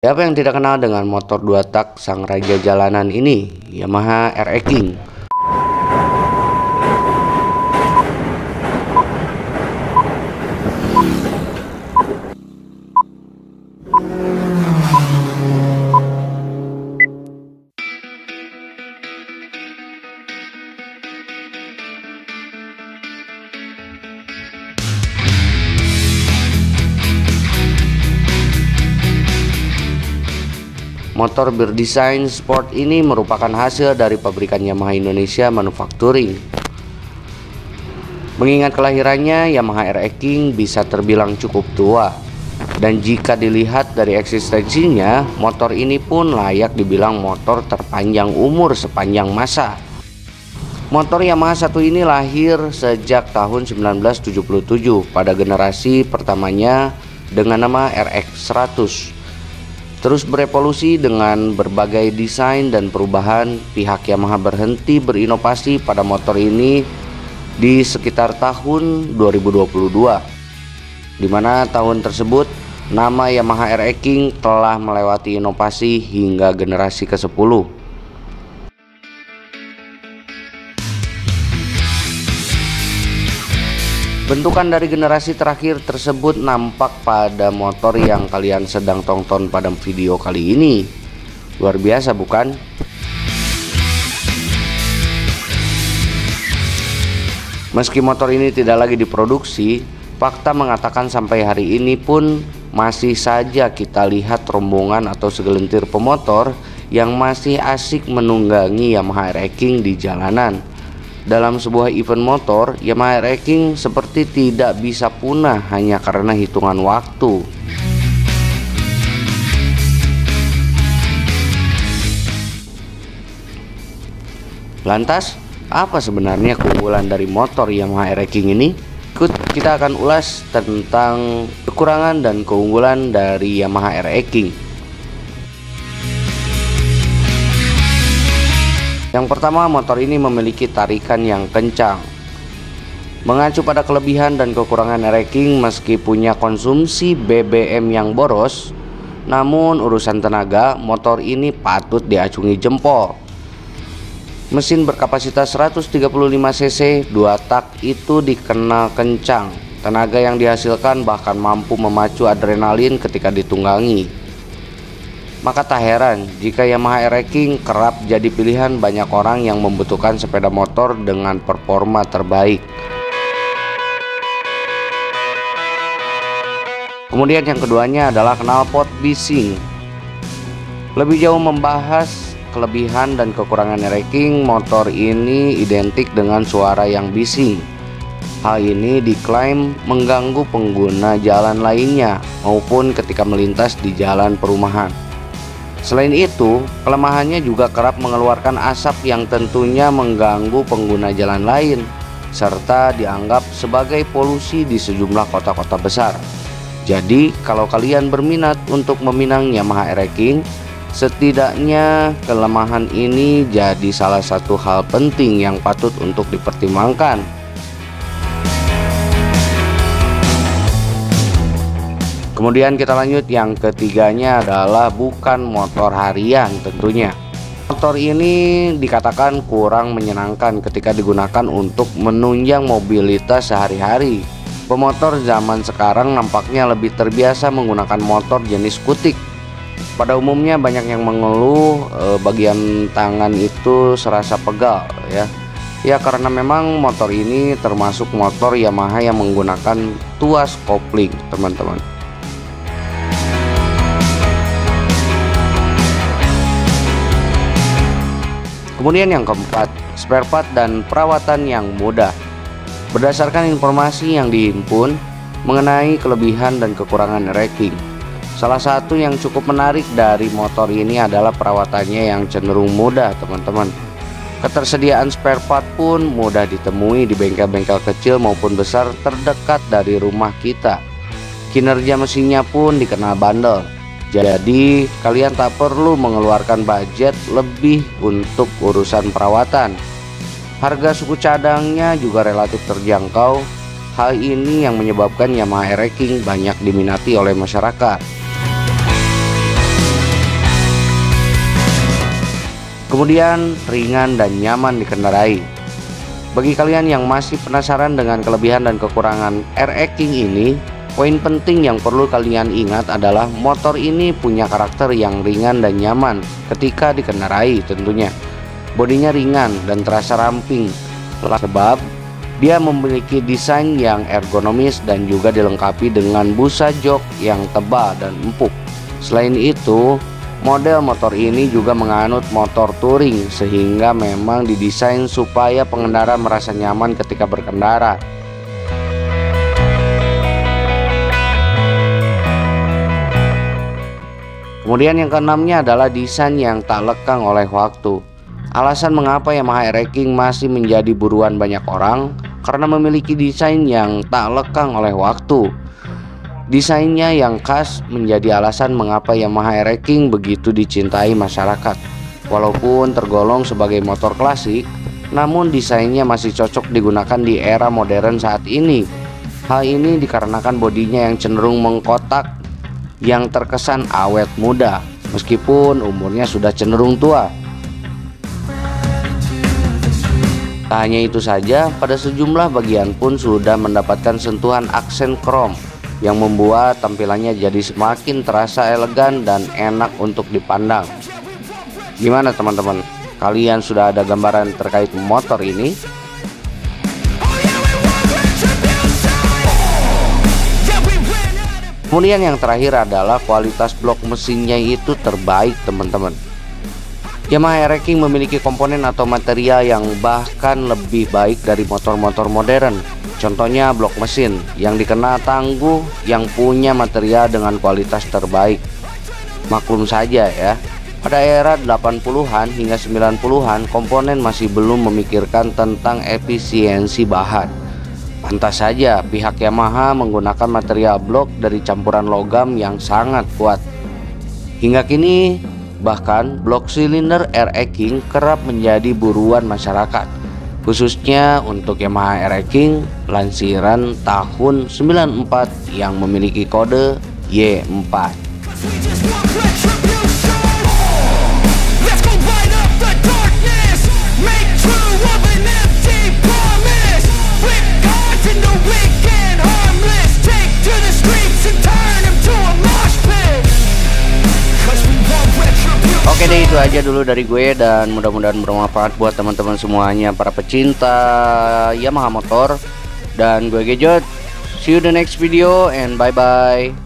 Siapa yang tidak kenal dengan motor 2 tak sang raja jalanan ini, Yamaha RX King. Motor berdesain sport ini merupakan hasil dari pabrikan Yamaha Indonesia Manufacturing. Mengingat kelahirannya, Yamaha RX King bisa terbilang cukup tua. Dan jika dilihat dari eksistensinya, motor ini pun layak dibilang motor terpanjang umur sepanjang masa. Motor Yamaha 1 ini lahir sejak tahun 1977 pada generasi pertamanya dengan nama RX 100. Terus berevolusi dengan berbagai desain dan perubahan, pihak Yamaha berhenti berinovasi pada motor ini di sekitar tahun 2022, di mana tahun tersebut nama Yamaha RX King telah melewati inovasi hingga generasi ke-10. Bentukan dari generasi terakhir tersebut nampak pada motor yang kalian sedang tonton pada video kali ini. Luar biasa bukan? Meski motor ini tidak lagi diproduksi, fakta mengatakan sampai hari ini pun masih saja kita lihat rombongan atau segelintir pemotor yang masih asik menunggangi Yamaha RX King di jalanan. Dalam sebuah event motor, Yamaha RX King seperti tidak bisa punah hanya karena hitungan waktu. Lantas, apa sebenarnya keunggulan dari motor Yamaha RX King ini? Ikut kita akan ulas tentang kekurangan dan keunggulan dari Yamaha RX King. Yang pertama, motor ini memiliki tarikan yang kencang. Mengacu pada kelebihan dan kekurangan RX King, meski punya konsumsi BBM yang boros, namun urusan tenaga, motor ini patut diacungi jempol. Mesin berkapasitas 135 cc 2 tak itu dikenal kencang. Tenaga yang dihasilkan bahkan mampu memacu adrenalin ketika ditunggangi. Maka tak heran jika Yamaha RX King kerap jadi pilihan banyak orang yang membutuhkan sepeda motor dengan performa terbaik. Kemudian yang keduanya adalah knalpot bising. Lebih jauh membahas kelebihan dan kekurangan RX King, motor ini identik dengan suara yang bising. Hal ini diklaim mengganggu pengguna jalan lainnya maupun ketika melintas di jalan perumahan. Selain itu, kelemahannya juga kerap mengeluarkan asap yang tentunya mengganggu pengguna jalan lain, serta dianggap sebagai polusi di sejumlah kota-kota besar. Jadi, kalau kalian berminat untuk meminang Yamaha RX King, setidaknya kelemahan ini jadi salah satu hal penting yang patut untuk dipertimbangkan. Kemudian kita lanjut, yang ketiganya adalah bukan motor harian tentunya. Motor ini dikatakan kurang menyenangkan ketika digunakan untuk menunjang mobilitas sehari-hari. Pemotor zaman sekarang nampaknya lebih terbiasa menggunakan motor jenis skutik. Pada umumnya banyak yang mengeluh bagian tangan itu serasa pegal ya. Ya karena memang motor ini termasuk motor Yamaha yang menggunakan tuas kopling, teman-teman. Kemudian yang keempat, spare part dan perawatan yang mudah. Berdasarkan informasi yang dihimpun mengenai kelebihan dan kekurangan RX King, salah satu yang cukup menarik dari motor ini adalah perawatannya yang cenderung mudah, teman-teman. Ketersediaan spare part pun mudah ditemui di bengkel-bengkel kecil maupun besar terdekat dari rumah kita. Kinerja mesinnya pun dikenal bandel. Jadi kalian tak perlu mengeluarkan budget lebih untuk urusan perawatan. Harga suku cadangnya juga relatif terjangkau. Hal ini yang menyebabkan Yamaha RX King banyak diminati oleh masyarakat. Kemudian ringan dan nyaman dikendarai. Bagi kalian yang masih penasaran dengan kelebihan dan kekurangan RX King ini, poin penting yang perlu kalian ingat adalah motor ini punya karakter yang ringan dan nyaman ketika dikendarai tentunya. Bodinya ringan dan terasa ramping, sebab dia memiliki desain yang ergonomis dan juga dilengkapi dengan busa jok yang tebal dan empuk. Selain itu, model motor ini juga menganut motor touring, sehingga memang didesain supaya pengendara merasa nyaman ketika berkendara. Kemudian yang keenamnya adalah desain yang tak lekang oleh waktu. Alasan mengapa Yamaha RX King masih menjadi buruan banyak orang karena memiliki desain yang tak lekang oleh waktu. Desainnya yang khas menjadi alasan mengapa Yamaha RX King begitu dicintai masyarakat. Walaupun tergolong sebagai motor klasik, namun desainnya masih cocok digunakan di era modern saat ini. Hal ini dikarenakan bodinya yang cenderung mengkotak yang terkesan awet muda meskipun umurnya sudah cenderung tua. Tak hanya itu saja, pada sejumlah bagian pun sudah mendapatkan sentuhan aksen krom yang membuat tampilannya jadi semakin terasa elegan dan enak untuk dipandang. Gimana teman-teman? Kalian sudah ada gambaran terkait motor ini? Kemudian yang terakhir adalah kualitas blok mesinnya itu terbaik teman-teman. Yamaha RX King memiliki komponen atau material yang bahkan lebih baik dari motor-motor modern. Contohnya blok mesin yang dikenal tangguh yang punya material dengan kualitas terbaik. Maklum saja ya, pada era 80-an hingga 90-an komponen masih belum memikirkan tentang efisiensi bahan. Pantas saja pihak Yamaha menggunakan material blok dari campuran logam yang sangat kuat. Hingga kini bahkan blok silinder RX King kerap menjadi buruan masyarakat, khususnya untuk Yamaha RX King lansiran tahun 94 yang memiliki kode Y4. Oke deh, itu aja dulu dari gue dan mudah-mudahan bermanfaat buat teman-teman semuanya para pecinta Yamaha motor. Dan gue Gejot, see you the next video and bye bye.